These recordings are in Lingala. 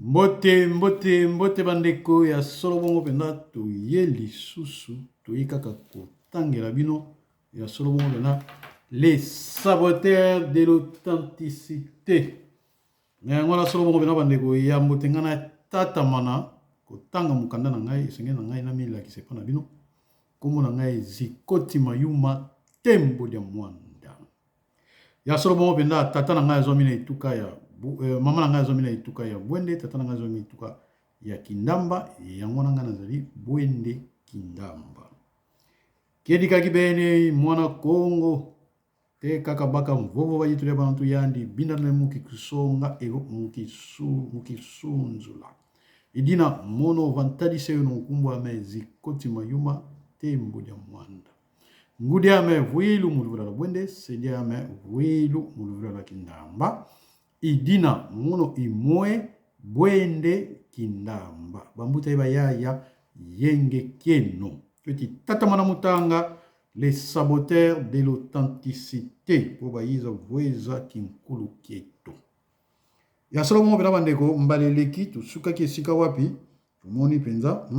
Mbote bandeko ya solo bongo penda toye lisusu toye kaka kotangela bino ya solo bongo penda les saboteurs de l'authenticité. Mais yango na solo bongo penda bandeko ya mbote nga na tatamana kotanga mokanda na ngai esenge na ngai na milakisa epa na bino kombo na ngai Zikoti Mayuma tembo dia mwanda ya solo bongo penda tata na ngai azwami na etuka ya mama na ngai azwami na etuka ya Bwende, tata na ngai azwami na etuka ya Kindamba, yango na ngai nazali Bwende Kindamba. Kedikaki bene mwana Kongo te kaka baka mvovo bayitulia bantu yandi bindana muki kusonga ego mukisunzula. Idina mono vantadi seyo no kumbwa me Zikoti Mayuma tembo dia mwanda. Ngudi ame vuilu muluvula la Bwende, sedi ame vuilu muluvula la Kindamba. Idina mono imoe Bwende Kindamba. Bambuta iba ya yenge keno. Tuti tatamana mutanga les saboteurs de l'authenticité. Poba iza vweza kinkulu kieto. Ya solo mo pena bandeko mbaleleki tusuka kiesika wapi. Tumoni penza.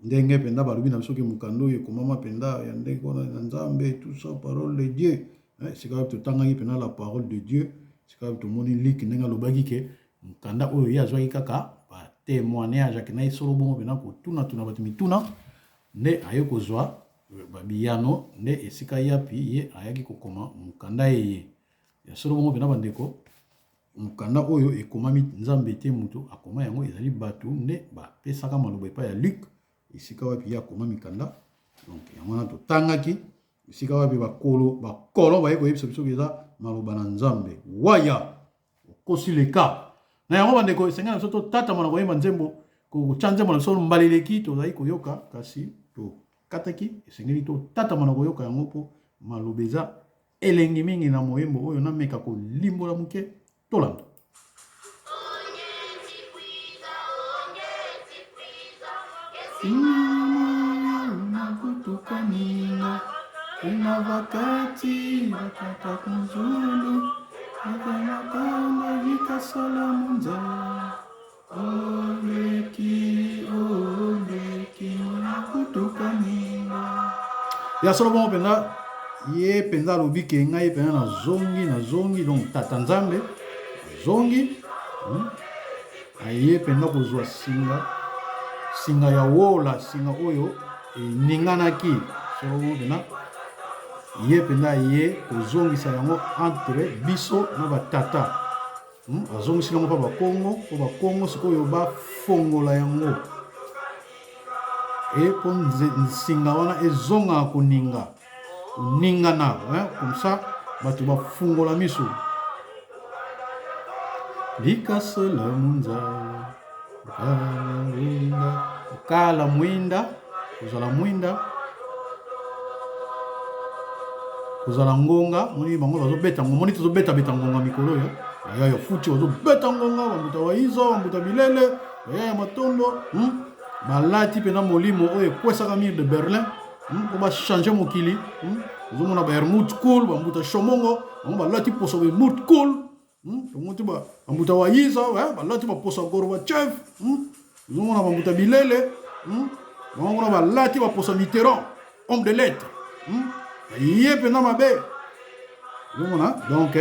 Ndenge penda balubi na bisoke mukando ye komama penda ya ndeko na nzambe tout ça parole de Dieu. Sika wapi tutanga pena la parole de Dieu. Sika wapi tumoni lik nenga lobaki ke mukanda oyo ya zwaki kaka ba témoignage akena isolo bongo pena ko tuna batu mituna nde ayoko zwa babiyano nde esika yapi ye ayaki kokoma mukanda ye ya solo bongo pena bandeko mukanda oyo ekomami nzambe te mutu akoma yango ezali batu nde ba pesaka maloba epa ya Luc esika wapi ya koma mikanda donc yango na totangaki esika wapi bakolo baye koyebisa biso eza maloba na nzambe waya okosi leka na yango bandeko esenga na biso totatama na koyemba nzembo kotya nzembo na biso mbaleleki tozali koyoka kasi tokataki esengeli totatama na koyoka yango mpo maloba eza elengi mingi na moyembo oyo nameka kolimbola moke tolanda. Unakutukaninga una wakati wakata kunzulu akanakana vikasala munza oleki unakutukaninga ya solo bongo penda ye penda lobike ngai penda na zongi donc tata nzambe zongi aye penda kozwa singa ya wola singa oyo eninganaki solo pena ye pena ye kozongisa yango entre biso na batata azongisi yango pa bakongo sikoyo bafongola yango po nsinga wana ezonga koningana comme ça bato bafungola miso likasela munza kala mwinda kozala mwinda kozala ngonga moni bango bazobeta ngo moni tozobeta ngonga mikolo yo ya futi bazobeta ngonga bambuta waizo bambuta bilele ya matondo balati pena molimo oyo ekwesaka mire de Berlin po bachange mokili ozomona bahermut cool bambuta shomongo bango balati poso bahermut cool tomoti bambuta waiza balati baposo Gorbachev ozomona bambuta bilele bango balati baposo Mitterrand homme de lettres ye pena mabe donc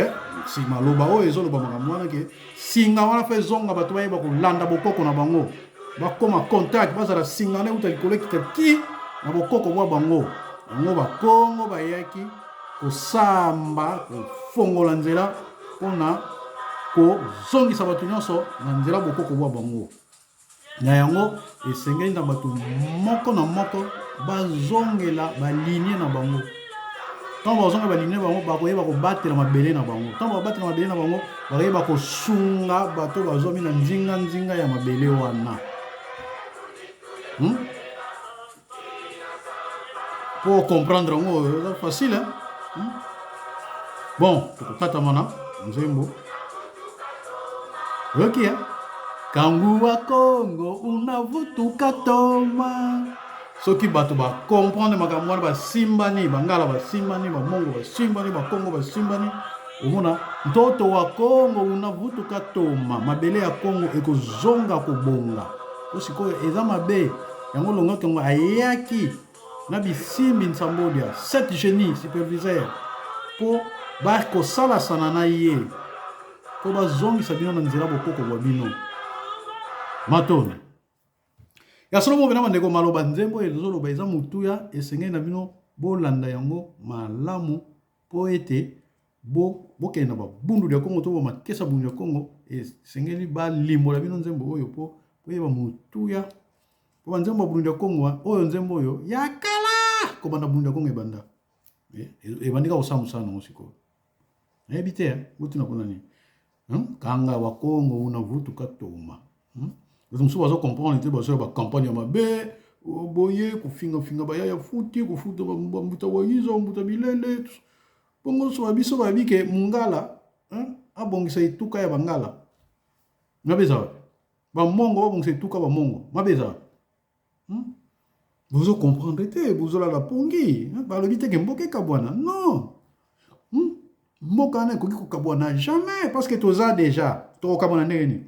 si maloba oyo ezoloba makambo wana ke singa wana fe zonga bato bayeba kolanda bokoko na bango bakoma contact bazala singa ne uta likolo ekitaki na bokoko bwa bango bakongo bayaki kosamba kofongola nzela mpona kozongisa bato nyonso na nzela bokoko bwa bango na yango esengeli na bato moko na moko bazongela balinie na bango tant bazonga balinie bango bakoyeba kobatela mabele na bango tant babatela mabele na bango bakoyeba kosunga bato bazomi na nzinga ya mabele wana pour comprendre yango eza facile bon tokotatamana nzembo oyoki kangu wa Kongo unavutuka toma soki bato comprendre makambo wana basimbani bangala basimbani bamongo basimbani bakongo basimbani omona ntoto wa Congo unavutuka toma mabele ya Congo ekozonga kobonga po sikoyo eza mabe yango longo tongo ayaki na bisimbi nsambodia 7 génie superviseur po bakosala sana na ye po bazongisa bino na nzela bokoko bwa bino matoni ya solo mo bena bandeko maloba nzembo ezoloba eza mutuya esengeli na bino bolanda yango malamu po ete bokende na babundu ya Kongo to bamakesa bundu ya Kongo esengeli balimbola bino nzembo oyo po oyeba mutuya po banzembo ya bundu ya Kongo oyo nzembo oyo ya kala kobanda bundu ya Kongo ebanda ebandika kosala mosala nango sikoyo nayebi te botina mpona nini kanga wa Kongo unavutuka toma mosusu bazo comprendre te bazo ba campagne ya mabe boye kufinga bayaya futi kufuta bambuta wayiza bambuta bilele bongo so biso babike mungala abongisa ituka ya bangala mabeza bamongo babongisa ituka bamongo mabeza bozo comprendre te bozola la pongi balobi te ke mboke kabwana non mboka na ekoki kokabwana jamais parce que toza déjà tokokabwana ndenge nini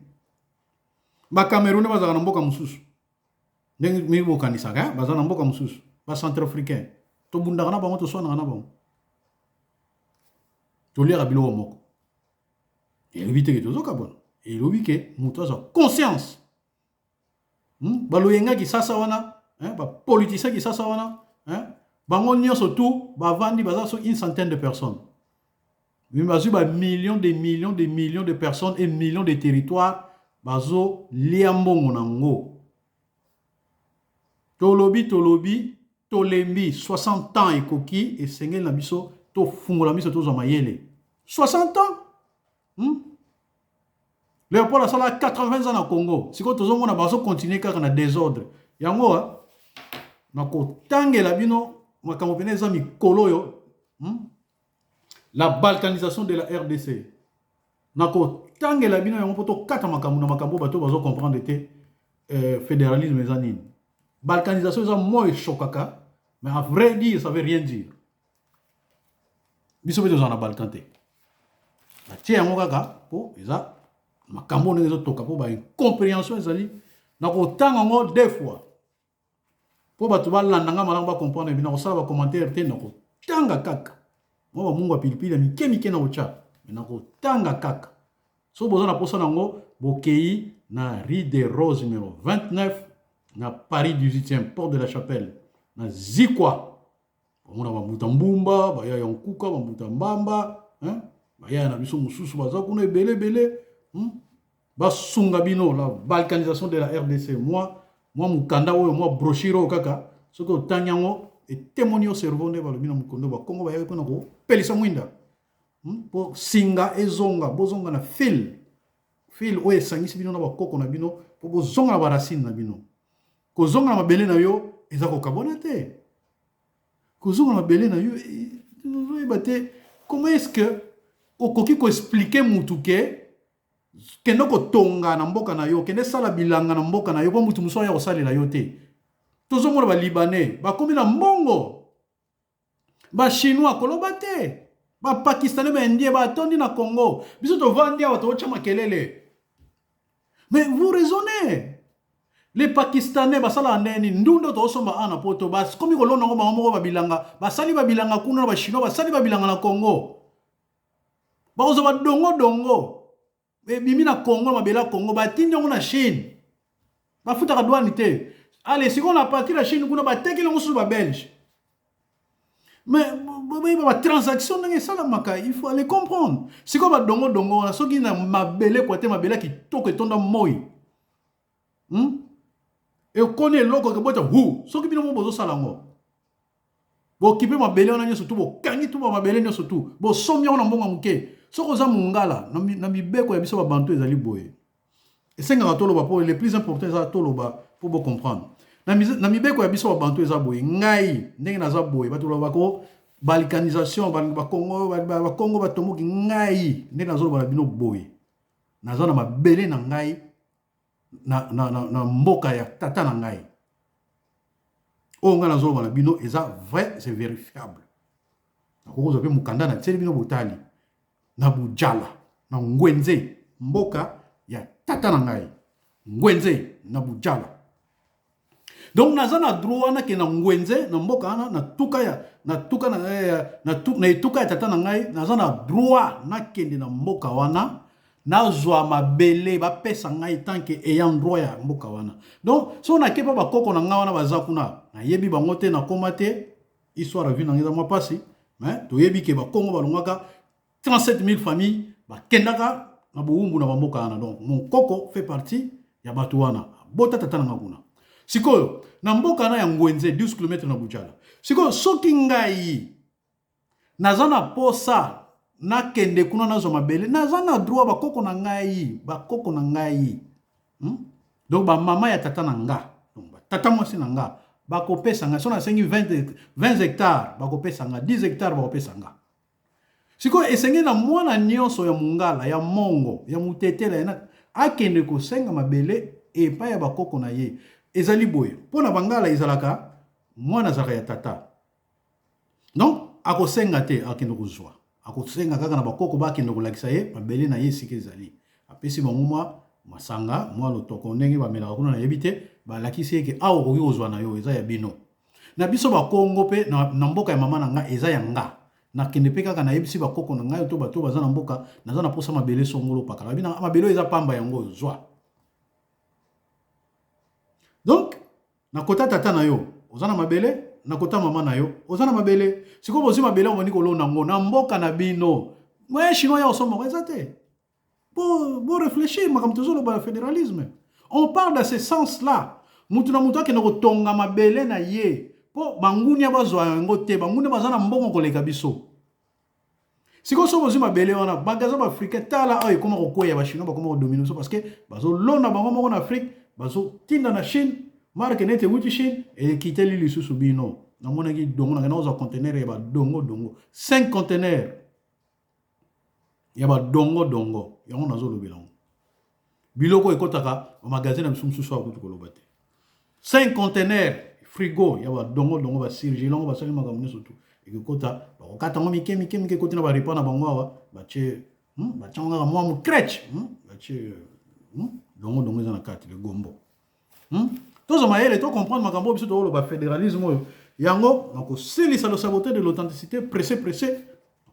bacamerounais bazalaka na mboka mosusu ndenge mibokanisaka baza na mboka mosusu bacentrafricain tobundaka na bango toswanaka na bango toliaka biloko moko elobi teke tozokabwana elobi ke moto aza conscience baloyengaki sasa wana bapolitisaki sasa wana bango nyonso tu bavandi baza so une centaine de personnes mais bazwi ba millions de personnes et millions de territoires bazo lia mbongo nango tolobi tolembi 60 ans ekoki esengeli na biso tofungola biso tozwa mayele 60 ans Léopold asala 80 ans na Congo siko tozomona bazo continuer kaka na désordre yango nakotangela bino makambo pene eza mikolo oyo la balkanisation de la RDC nakotangela bino yango po tokata makambo na makambo bato bazo comprendre te fédéralisme eza nini balkanisation eza moi chokaka mais à vrai dire ça veut rien dire biso pe tozala na balkan te batie yango kaka po eza makambo ndenge ezotoka po baincompréhension ezali nakotanga yango deux fois po bato balandanga malamu bacomprendre bino nakosala bacommentaire te nakotanga kaka mwa bamungu ya pilipili ya mike na otya me nakotanga kaka so boza na posa nango bokei na rue des Roses numéro 29 na Paris 18e porte de la Chapelle na Zikwa bamona bambuta mbumba baya ya nkuka bambuta mbamba baya na biso mosusu baza kuna ebele basunga bino la balkanisation de la RDC moi mukanda oyo moi brochure kaka soki otangi yango etemoni yo cerveau nde balobi na mokondo bakongo bayaki mpona kopelisa mwinda po singa ezonga bozonga na fil oyo esangisi bino na bakoko na bino po bozonga na baracine na bino kozonga na mabele na yo eza kokabona te kozonga na mabele na yo ozoyeba te comment est-ce que okoki koexplike mutu ke kende kotonga na mboka na yo kende sala bilanga na mboka na yo po mutu mosusu aya kosalela yo te tozomona balibanais bakomi na mbongo bachinois koloba te bapakistanais baindien batondi na Congo biso tovandi awa tootya makelele mais vous raisonnez les pakistanais basalaka ndeni ndunda toosomba ana poto bakomi kolonda ngo bango moko babilanga basali babilanga kuna na bachinois basali babilanga na Congo bakozwa badongo bimi na Congo mabela Congo batindi yango na Chine bafutaka douane te allez sikoyo na partir ya Chine kuna batekeli yango susu babelge mais transaction ndenge esalamaka il faut aller comprendre sikoyo badongo wana soki na mabele kwa te mabele ya kitoko etonda moi ekoni eloko kebota soki bino mo bozosala yango bokipe mabele wana nyonso tu bokangi tu bamabele nyonso tu bosomi yango na mbongo ya moke soki oza mongala na mibeko ya biso babantu ezali boye esengaka toloba po le plus important eza toloba po bocomprendre na mibeko ya biso babantu eza boye ngai ndenge naza boye bato lobako balkanisation bakongo batomboki ngai ndenge nazoloba na bino boye naza na mabele na ngai na mboka ya tata na ngai oyo ngai nazoloba na bino eza vrai c'est vérifiable nakokozwa mpe mokanda na tieli bino botali na Bujala na Ngwenze mboka ya tata na ngai Ngwenze na Bujala. Donc naza na droit na ke na Ngwenze na mboka na tuka ya na etuka ya tata na ngai naza na droit na kende na mboka wana nazwa mabele ba pesa ngai tant que ayant droit ya mboka wana. Donc so na kepa ba koko na ngai wana baza kuna na yebi bango te na komate histoire vie na ngai moi pasi mais to yebi ke ba kongo balongaka 37 000 familles ba kendaka na boumbu na mboka wana. Donc mon koko fait partie ya batu wana bota tata na ngai kuna. Sikoyo na mboka na ya Ngwenze 12 km na Bujala. Sikoyo soki ngai naza na posa na kende kuna nazo mabele naza na droit bakoko na ngai donc ba mama ya tata na nga donc ba tata mwasi na nga bakopesa nga so na sengi 20 hectares bakopesa nga 10 hectares bakopesa nga. Sikoyo esengi na mwana nyonso ya mungala ya mongo ya mutetela na akende kosenga mabele epa ya bakoko na ye. Ezali boye pona bangala ezalaka mwana zaka ya tata. Donc akosenga te akende kozwa. Akosenga kaka na bakoko bakende kolakisa ye mabele na ye sike ezali. Apesi bango masanga mwa lotoko ndenge bamelaka kuna na yebite balakisi ye ke awo koki kozwa na yo eza ya bino. Na biso bakongo pe na mboka ya mama na nga eza ya nga. Na kende pe kaka na yebisi bakoko na ngai to bato baza na mboka naza na posa mabele songolo pakala. Bina mabele eza pamba yango zwa. Donc, na kota tata na yo, ozana mabele, na kota mama na yo, ozana mabele. Siko bozi mabele omoni kolona ngo na mboka na bino. Mwe chinois ya osoma ezate. Bon réfléchir makambo tozolo ba fédéralisme. On parle dans ce sens-là. Mutu na mutu akende kotonga mabele na ye. Po banguni abazwa yango te, banguni bazana mbongo koleka biso. Siko so bozi mabele wana bagaza ba africain tala ay koma kokoya ba chinois ba koma dominer so parce que bazo lona bango moko na Afrique. Bazo tinda na Chine, marque nete wuti Chine, et quitte l'île sous bino. Na mona ki dongo na gana conteneur ya ba dongo. 5 conteneurs. Ya ba dongo. Ya on nazo lobela. Biloko ekotaka au magasin na msumsu so akutu kolobate. 5 conteneurs frigo ya ba dongo ba surgelon ba sali makamune surtout. Ekota ba kokata ngo mike kotina ba répondre bango awa ba che ba changa mo mu crèche ba che dongo za na kati le gombo tozo mayele to comprendre makambo biso to lo fédéralisme yango nako silisa le sabotage de l'authenticité pressé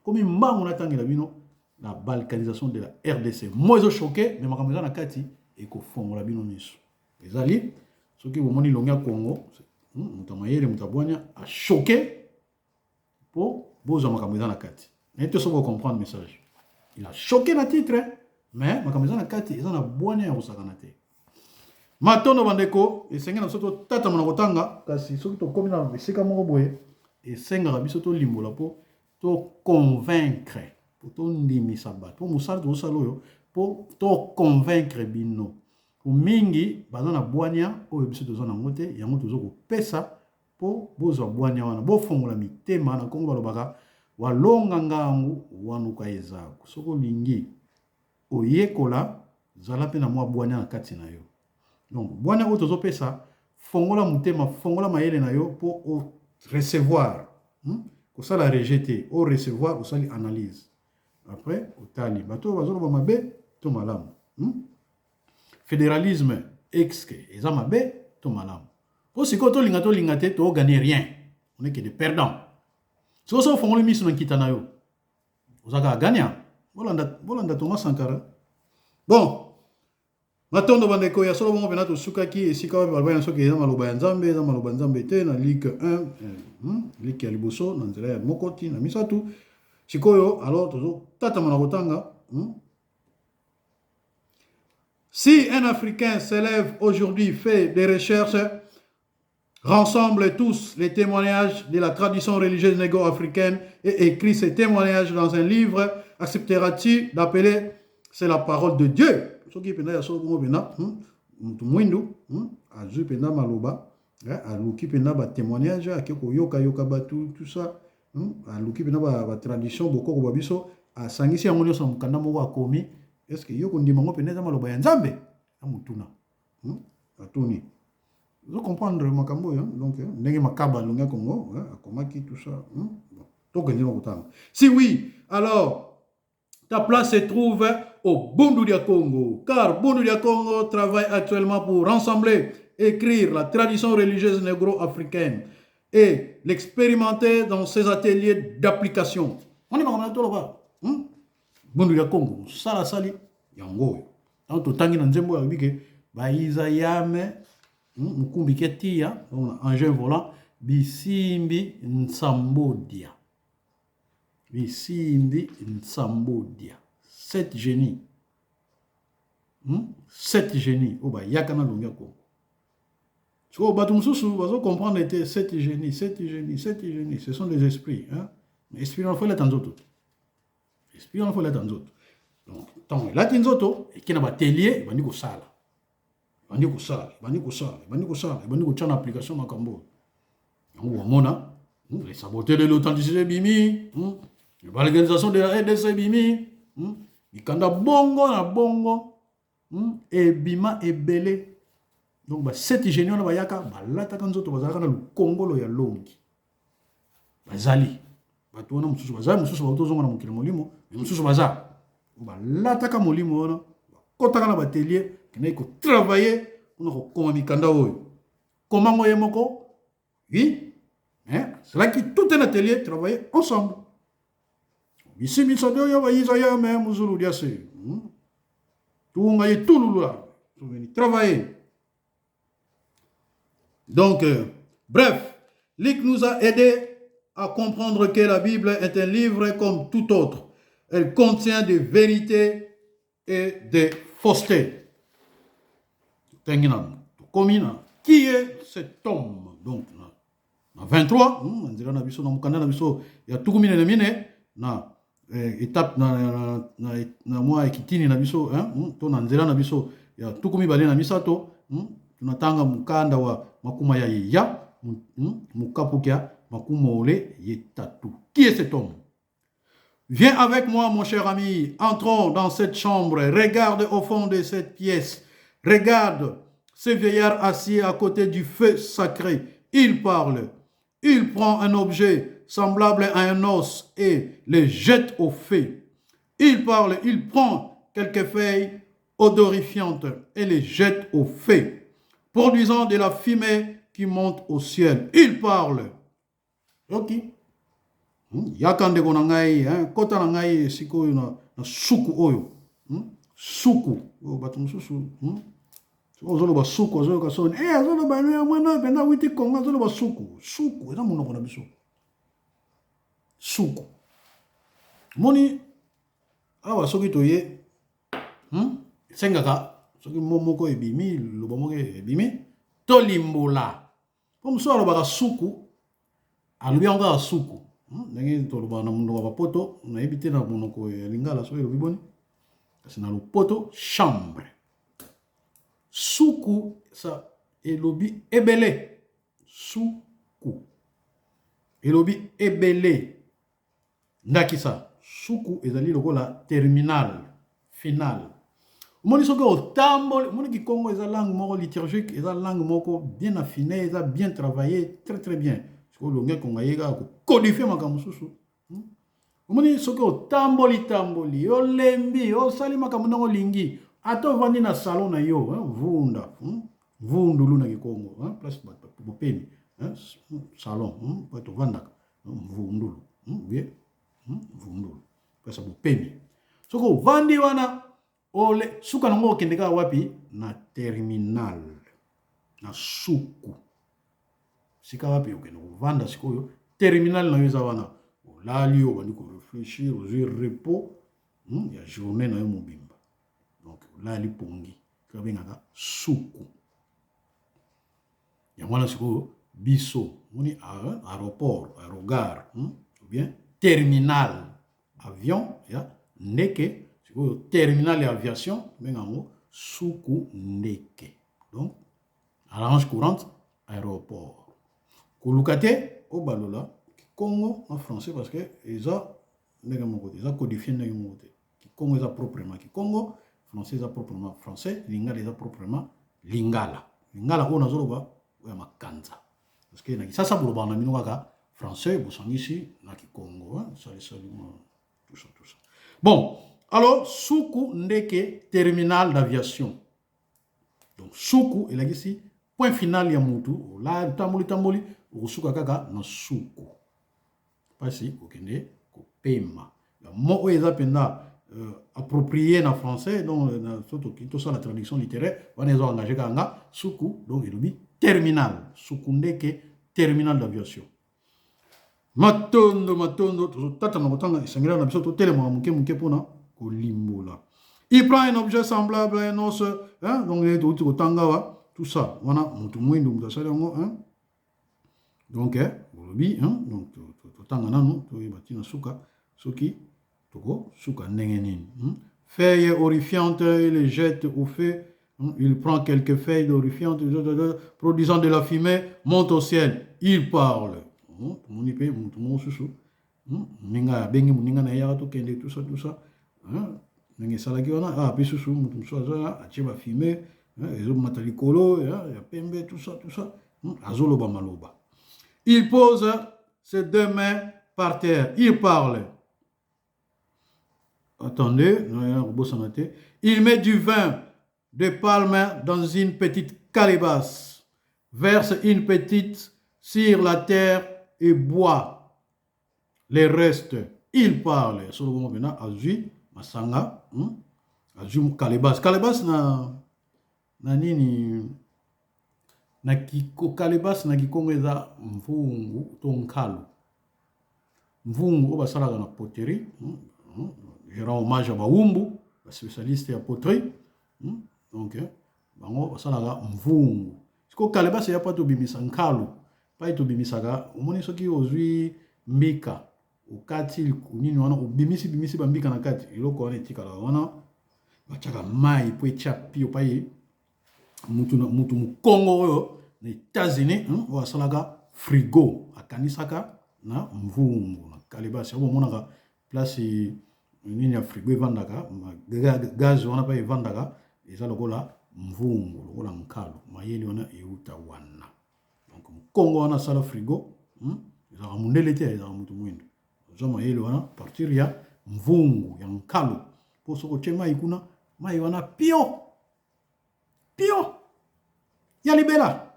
comme mbango na tangi la bino la balkanisation de la RDC moi zo choqué mais makambo za na kati e ko fongola bino miso ezali soki bomoni longa Congo mutamayele mutabwanya a choqué po bozo makambo za na kati mais to so comprendre message il a choqué na titre mais makambo na kati eza na bwania ya kosakana te. Matondo bandeko esenga na soto tata mona kotanga kasi soki to komi na esika moko boye esenga biso to limbola po to convaincre po to ndimisa bato po musala to sala oyo po to convaincre bino po mingi baza na bwania oyo biso toza na ngote yango tozo kopesa po bozwa bwania wana bo fongola mitema na kongo balobaka walonga ngangu wanuka ezako soko lingi oyekola zala pe na mwa bwania na kati na yo. Donc bwania oyo tozopesa fongola mutema fongola mayele na yo po o recevoir kosala rejeter o recevoir osali analyse après otali bato bazoloba mabe to malamu fédéralisme exque eza mabe to malamu po siko to linga te to gagner rien on est que des perdants. Si vous avez mis sur un kitanayo, vous avez gagné. Bolanda Thomas Sankara. Bon, maintenant, bandeko ya solo bongo benato sukaki esika ba balba soki eza maloba ya nzambe te na Ligue 1, Ligue ya liboso na nzela ya mokoti na misatu. Sikoyo alors tozo tata mona kotanga. Si un Africain s'élève aujourd'hui, fait des recherches, rassemble tous les témoignages de la tradition religieuse négo-africaine et écrit ces témoignages dans un livre, acceptera-t-il d'appeler c'est la parole de Dieu? Ce qui est pena ya so bongo pena, mutu azu pena maloba, aluki pena ba témoignage, akeko yoka batu tout ça, aluki pena ba tradition boko ko biso, asangisi yango nyonso mukanda moko akomi, est-ce que yoko ndima ngo pena za maloba ya Nzambe? Amutuna. Atuni. Vous comprenez makambo hein, donc ndenge makaba longa Congo, akomaki tout ça, donc si oui, alors Ta place se trouve au Bundu dia Congo, car Bundu dia Congo travaille actuellement pour rassembler, écrire la tradition religieuse négro-africaine et l'expérimenter dans ses ateliers d'application. On est là-bas. Bundu dia Congo, sala sali, yango. Tanto tangi na nzembo ya bike, ba Isayame, mukumbi ketia, engin volant, bisimbi nsambodia. Bisimbi nsambodia. 7 génies. 7 génies. Oh, bah, yakana longa ko. So, batumsusu, bazo comprendre était 7 génies, 7 génies, 7 génies. Ce sont des esprits. Hein? Mais esprit, on fait les tanzoto. Esprit, on fait les tanzoto. Donc, tant là, tanzoto, et qui n'a pas télé, il va dire que ça. Il va dire que ça. Il va dire que ça. Il va dire que ça. Il va dire que ça, l'application, ma cambo. On voit, les saboteurs de l'authenticité bimi. L'organisation de la RDC bimi, ikanda bongo na bongo, et bima et belé. Donc, bah, 7 géniaux na bayaka, bah, lata kanzoto bazaka na Congo lo ya longi. Bazali. Batuona mususu bazali, mususu bautozonga na mokili molimo, mususu bazali. Bah, lata ka molimo na, kotaka na batelier, kina ko travailler, on a koma mikanda oyo. Comment ngoye moko? Oui. C'est là que tout un atelier travailler ensemble. Ici, misodo ya ba Isaya me muzulu dia se. Tout ngaye tout là. Travailler. Donc, bref, Lick nous a aidé à comprendre que la Bible est un livre comme tout autre. Elle contient des vérités et des faussetés. Qui est cet homme? Donc, na 23, on dirait na biso na mukanda na biso ya tukumine na mine na étape na moi ekitini na biso to na nzela na biso ya tukumi bale na misato tunatanga mukanda wa makuma ya mukapukia makuma ole yetatu. Qui est cet homme? Viens avec moi, mon cher ami, entrons dans cette chambre, regarde au fond de cette pièce, regarde ce vieillard assis à côté du feu sacré. Il parle, il prend un objet semblable à un os et le jette au feu. Il parle, il prend quelques feuilles odorifiantes et les jette au feu, produisant de la fumée qui monte au ciel. Il parle. Ok. Yakande ko na ngai, kota na ngai sikoyo na suku oyo. Suku. O batu mususu. Ozolo ba suku, ozolo ka soni. Ozolo ba no mwana penda witi konga, ozolo ba suku. Suku, eza munoko na biso. Suku. Moni awa soki toye sengaka soki momoko ebimi loba moko ebimi to limbola po muso alobaka suku alobi yango kaka suku ndenge toloba na munoko ya bapoto nayebi te na monoko ya lingala soki elobi boni kasi na lopoto chambre suku sa elobi ebele suku elobi ebele ndakisa suku ezali lokola terminal final. Moni soki otamboli moni kikongo eza langue moko liturgique, eza langue moko bien affinée, eza bien travaillé, très très bien. Siko longe konga yega ko codifier makambo susu. Moni soki otamboli tamboli, olembi, osali makambo ndongo lingi, ato vandi na salon na yo, vunda, vundulu na kikongo, place bopeni, salon, to vandaka, vundulu, bien. Vundulu pesa bopeni soko vandi wana ole suka nango okendeka wapi na terminal na suku sika wapi okende vanda sikoyo terminal na yoza wana olali yo bandi ko réfléchir ozwi repos ya journée na yo mobimba donc olali pongi kabengaka suku ya wana sikoyo biso moni aéroport aérogare ou bien terminal avion ya ndeke terminal et aviation mengango suku ndeke donc à la range courante aéroport kolukate au balola Congo en français parce que eza ndenge moko eza codifié ndenge moko Congo eza proprement Congo français eza proprement français lingala eza proprement lingala lingala ona zoloba ya makanza parce que na kisasa boloba na mino kaka français, Bosangisi, Naki Congo, tout ça. Bon, Alors, Soukou ndeke terminal d'aviation. Donc, Soukou, il a ici, point final ya mutu. Là, tamboli, Soukou kaka na Soukou. Pas si, okende, ko pema. Le mot est approprié en français, donc, tout ça, la traduction littéraire, on est engagé kanga, Soukou, donc, il dit terminal. Soukou ndeke terminal d'aviation. Matondo, tata na kotanga, isangela na biso, to telema muke pona. Il prend un objet semblable à un os, hein? Donc tout ça. Voilà, hein? Donc, donc, feuilles horrifiantes, il les jette au feu. Il prend quelques feuilles horrifiantes, produisant de la fumée, monte au ciel. Il parle. Tout ça. Nange salaki wana puis susu mutu msoza atie ba filmer ezo matalikolo ya pembe tout ça azoloba maloba. Il pose ses deux mains par terre, il parle. Attendez, il met du vin de palme dans une petite calebasse, verse une petite sur la terre et boit les restes. Il parle. Solo maintenant azui masanga, azui calebasse na nini na kiko calebasse na kikongo eza mvungu to nkalo. Mvungu oba salaka na poterie, je rends hommage à Baumbu, la spécialiste ya poterie. Donc bango basalaka mvungu. Siko calebasse ya pa to bimisa nkalo, pa to bimisaka omoni soki ozui mbika ukati kunini wana ubimisi bambika na kati iloko wana etikala wana bachaka mai po echapi opaye mutu mukongo oyo na États-Unis wasalaka frigo akanisaka na mvungu na calebasse obo monaka place nini ya frigo evandaka gaz wana pa evandaka eza lokola mvungu lokola nkalo mayeli wana euta wana donc mkongo wana sala frigo ezaka mundele te ezaka mutu mwindo zoma yele wana partir ya mvungu ya nkalo po soko chema ikuna mai wana pio ya libela.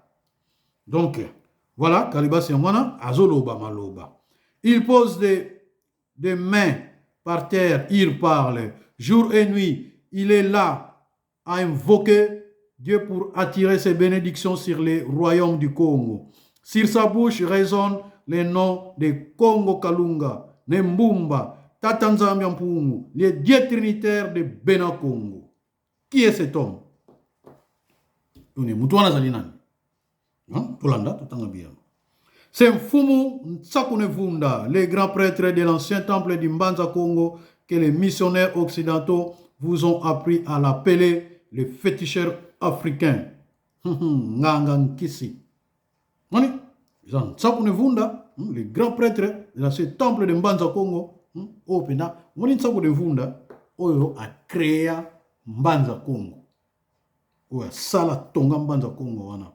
Donc voilà, calebasse mwana azoloba maloba. Il pose des mains par terre, il parle jour et nuit. Il est là à invoquer Dieu pour attirer ses bénédictions sur les royaumes du Congo. Sur sa bouche résonnent les noms de Congo Kalunga, Nembumba, Tatanzambia Mpungu, les dieux trinitaires de Bena Congo. Qui est cet homme? C'est Mfumu Ntsakunevunda, les grands prêtres de l'ancien temple du Mbanza Congo, que les missionnaires occidentaux vous ont appris à l'appeler le féticheur africain. Ngangankisi. Ntsakunevunda, les grands prêtres de l'ancien temple de Mbanza Congo, Ntsakunevunda, Oyo a créé Mbanza Congo. Oyo sala tonga Mbanza Congo wana.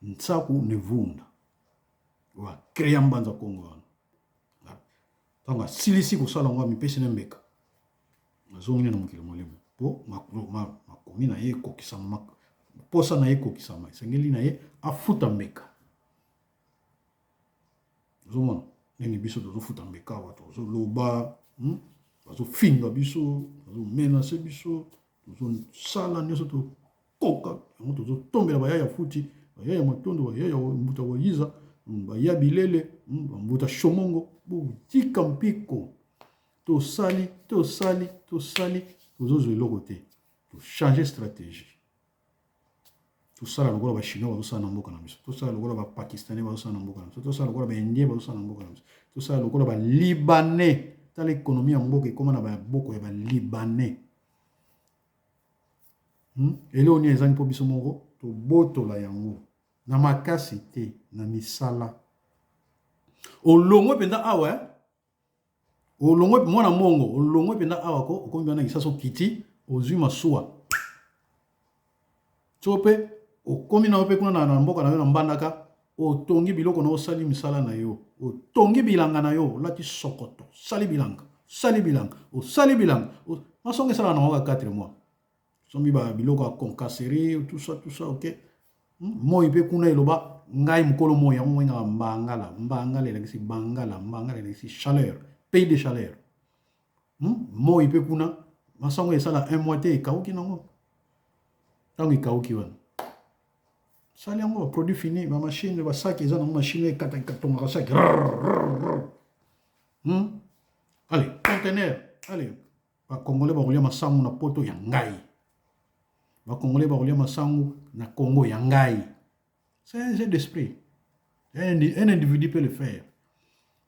Ntsakunevunda. Oyo a créé Mbanza Congo wana. Tanga silisi kusala ngwa mipesi nembeka. Nazongi na mukili molimo. Po makomi na ye kokisama. Posa na ye kokisama. Sengeli na ye afuta mbeka. Zomona nenge biso dozo futa mbeka wato. Zo loba, zo finga biso, zo menace biso, zo sala nyoso to koka, zo tombe na bayaya futi, bayaya matondo, bayaya mbuta wayiza, bayaya bilele, mbuta shomongo, tika mpiko. To sali, to zo eloko te. To changer stratégie. Tout ça, le gars va chinois, va s'en emboca. Tout ça, le gars va pakistanais, va s'en emboca. Tout ça, le gars va indien, va s'en emboca. Tout ça, le gars va libanais. Dans l'économie en boca, comment on a beaucoup, il va libanais. Et là, on y a un peu de moro, to boto la yango. Na makasite, na misala. O longo penda awa, o longo mwana mongo, o longo penda awa ko, ko mbana kisaso kiti, o zuma soa. Chope o komi na ope kuna na mboka na yo na mbandaka o tongi biloko na osali misala na yo o tongi bilanga na yo lati sokoto sali bilanga sali bilang, au sali bilang. Ma songe ça na 4 mois. Sombi ba biloko a concasseri, tout ça, ok. Moi ipe kuna iloba, ngai mukolo moi ya mwenga mbangala elakisi bangala elakisi chaleur, pays de chaleur. Moi ipe kuna, ma songe ça la 1 mois te ikauki nango. Tango ikauki wana. Sali yango produit fini, ma machine ba sac eza na machine katonga sac. Allez, conteneur, allez. Ba congolais ba kolia masangu na poto ya ngai. Ba congolais ba kolia masangu na Congo ya ngai. C'est un jeu d'esprit. Un individu peut le faire.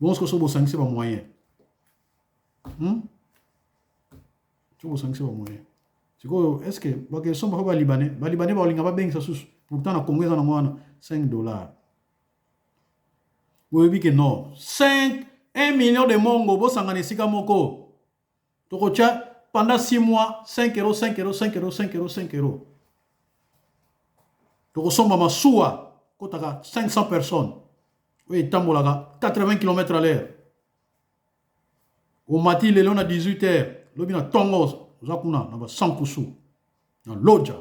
Bon, ce que c'est pas moyen. C'est pas moyen. Est-ce que les gens sont libanais? Les Libanais ne pas bien ça. Pourtant, le Congo, c'est $5. Vous voyez que non. 1 million de Mongo, vous savez, c'est Moko. Pendant 6 mois, 5 euros, 5 euros, 5 euros, 5 euros, 5 euros. Donc, on soua, 500 personnes. Oui, Tambolaga, 80 km à l'heure. Au matin, les à 18 heures. L'obina Tongos. Zakuna na ba 100 kusu na loja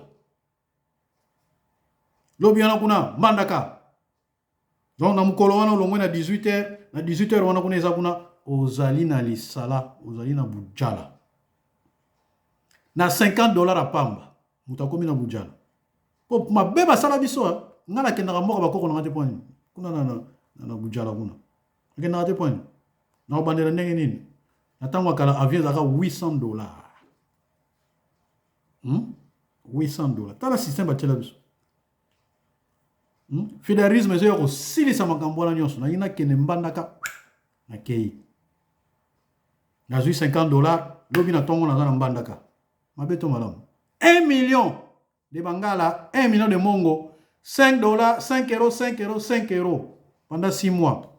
lobi yana kuna mandaka donc na mukolo wana longwe na 18h na 18h wana kuna zakuna ozali na lisala ozali na bujala na $50 a pamba mutakomi na bujala po mabeba sala biso ngala kenda mboka bakoko na ngate point kuna na bujala kuna kenda ngate point na bandera ndenge nini na tango kala avion zaka $800 $800. T'as le système à télévision. Fédéralisme, c'est aussi les samakambouana nyonso. Na yina kene mbandaka na kei. Na zui $50. Lobi na tongo na zana mbandaka. Mabeto malamu. 1 million de Bangala, 1 million de Mongo, $5, 5 euros, 5 euros, 5 euros. Pendant 6 mois.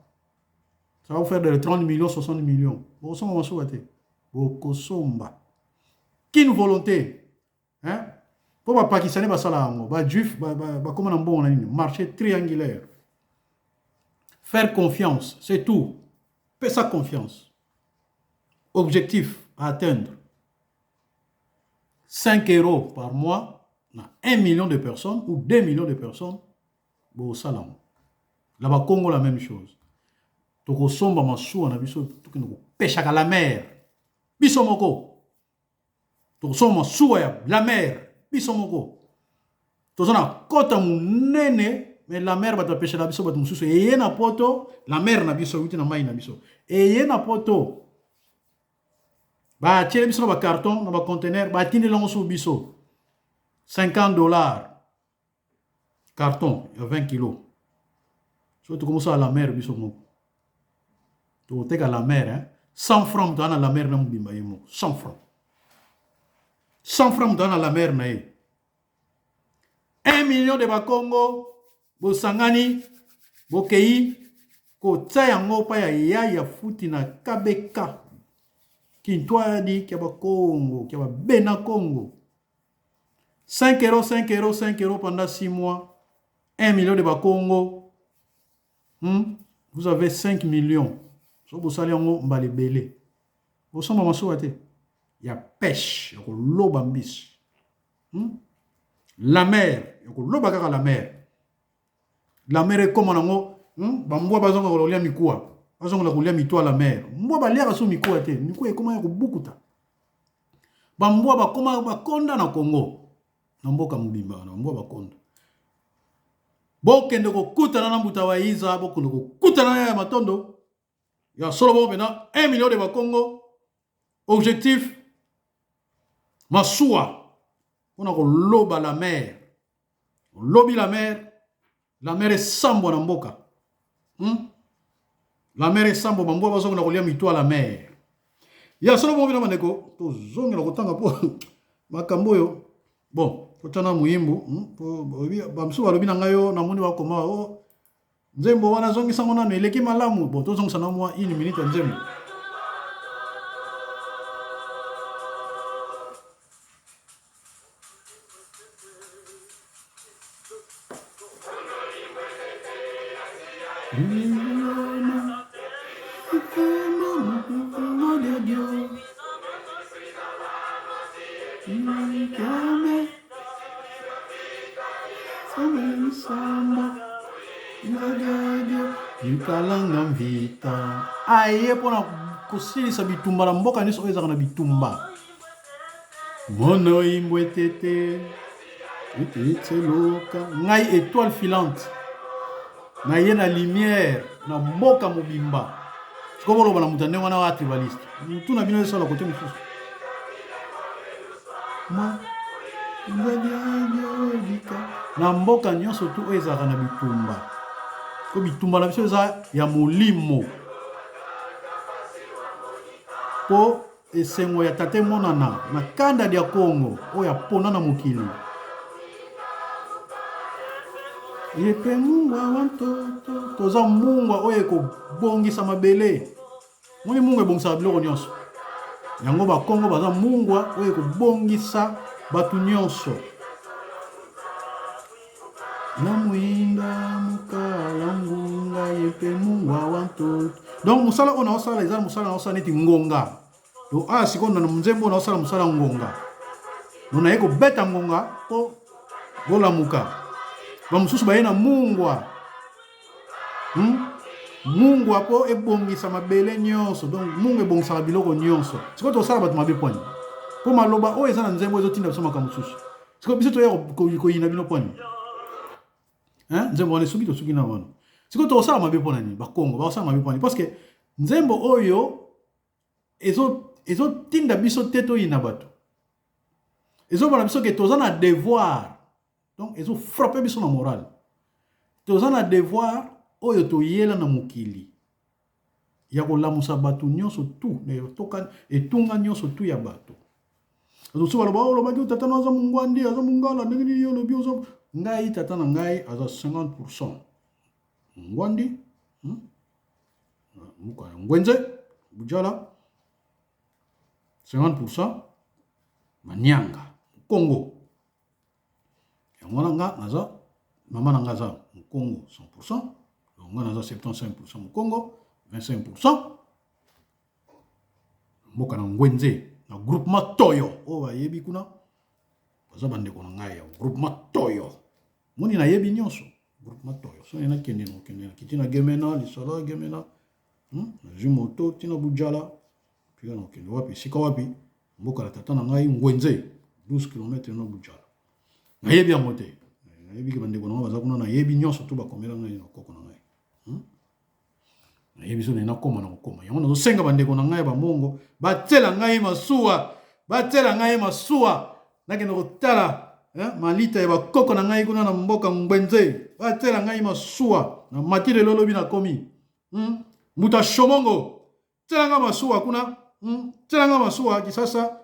Ça va vous faire de 30 millions, 60 millions. Bokosomba masouate. Bokosomba. Qu'une volonté. Hein? Pour les Pakistanais, les Juifs, marché triangulaire. Faire confiance, c'est tout. Fais sa confiance. Objectif à atteindre. 5 euros par mois, 1 million de personnes ou 2 millions de personnes. Bon, salam. Là-bas, Congo, la même chose. Toko somba masou, on a vu ça, pêche à la mer. Bisomoko. Tosoma suya la mer bisomoko tozana kota munene mais la mer ba pêcher la biso ba mususu e na poto la mer na biso uti na mai na biso e na poto ba tirer biso na ba carton na ba conteneur ba tindi longo su biso $50 carton il y a 20 kilos so tu commences à la mer biso mo to teka la mer hein 100 francs dans la mer na mbimba yemo 100 francs 100 francs dans la mer nae. 1 million de Bakongo, Bosangani, Bokei, Kota yango pa ya futi na Kabeka. Kintwa di kia Bakongo, kia Bena Congo. 5 euros, 5 euros, 5 euros pendant 6 mois. 1 million de Bakongo. Vous avez 5 millions. So vous allez en mbale belé. Vous sommes en souhaité. Il y a pêche, il y a l'obambis. La mer, il y a la mer. La mer est comme on a bamboa bazonga kolia mikua. Bazonga kolia mitwa la mer. Mboa balia so mikua te. Mikua e koma ya kubukuta. Bamboa ba koma bakonda na Congo. Na mboka mbimba na mboa bakonda. Bokende ko kutana na mbuta wa Iza, bokende ko kutana ya matondo. Ya solo bo bena 1 million de Bakongo. Objectif Massoua, on a loba la mer. Lobi la mer est sambo na mboka. La mer est sambo, mambo bazonga na kolia mitwa la mer. Ya solo bombe na maneko, to zonga na kotanga po makambo yo. Bon, kotana muhimbu, bamsu balobi na ngayo na moni wa koma o nzembo wana zongi sango na eleki malamu. Bon, to zonga sana mwa 1 minute nzembo. Yukalanga mvita aye pona kusilisa bitumba na mboka nyonso oyo ezaka na bitumba mono imbwe tete eteloka ngai étoile filante na ye na lumière na mboka mobimba siko boloba na mutu ndenge wana wa tribaliste mutu na bino esala kote mosusu na mboka nyonso tu oyo ezalaka na bitumba ko bitumba na biso eza ya molimo po esengo ya tate monana na kanda dia Kongo oyo apona na mokili yepe mungwa wantoto toza mungwa oyo ekobongisa mabele moni mungwa ebongisaka biloko nyonso yango bakongo baza mungwa oyo ekobongisa batu nyonso na mwinda mukala ngunga yepe mungwa wantoto donc musala ona osala eza musala na osala neti ngonga do sikondo na mzembo na osala musala ngonga nona yeko beta ngonga po bolamuka bamususu baye na mungwa mungwa po ebongisa mabele nyonso donc mungu ebongisaka biloko nyonso sikoyo tosala bato mabe pwani po maloba oyo eza na nzembo ezotinda biso makambo mosusu sikoyo biso toya koyina bino pwani nzembo wana esuki tosuki na wana sikoyo tosala mabe mpona nini bakongo bakosala mabe pwani parce que nzembo oyo ezotinda biso te toyina bato ezobana biso ke toza na devoir donc ezo frappe biso na moral toza na devoir oyo toyela na mokili ya kolamusa bato nyonso tu toka etunga nyonso tu ya bato azoso baloba olobaki tata na aza mungwandi aza mungala ndenge nini olobi ozo ngai tata na ngai aza 50% mungwandi muka ngwenze bujala 50% manyanga Congo yango nga naza mama na nga za Congo 100% nga naza 75% Congo 25% mboka na ngwenze na groupement toyo o bayebi kuna baza bandeko na ngai ya groupement toyo moni na yebi nyonso groupement toyo so ena kende na kitina gemena lisala gemena na jumoto tina bujala puis na kende wapi sika wapi mboka la tata na ngai ngwenze 12 km na bujala na yebi yango te na yebi ke bandeko na baza kuna na yebi nyonso tu bakomela ngai na koko na ngai na yebi so na koma na kokoma yango nazo senga bandeko na ngai ba mongo batela ngai masuwa nakende kotala malita ya bakoko na ngai kuna na mboka ngwenze batela ngai masuwa na matire lolobi na komi muta shomongo telanga masuwa kuna telanga masuwa kisasa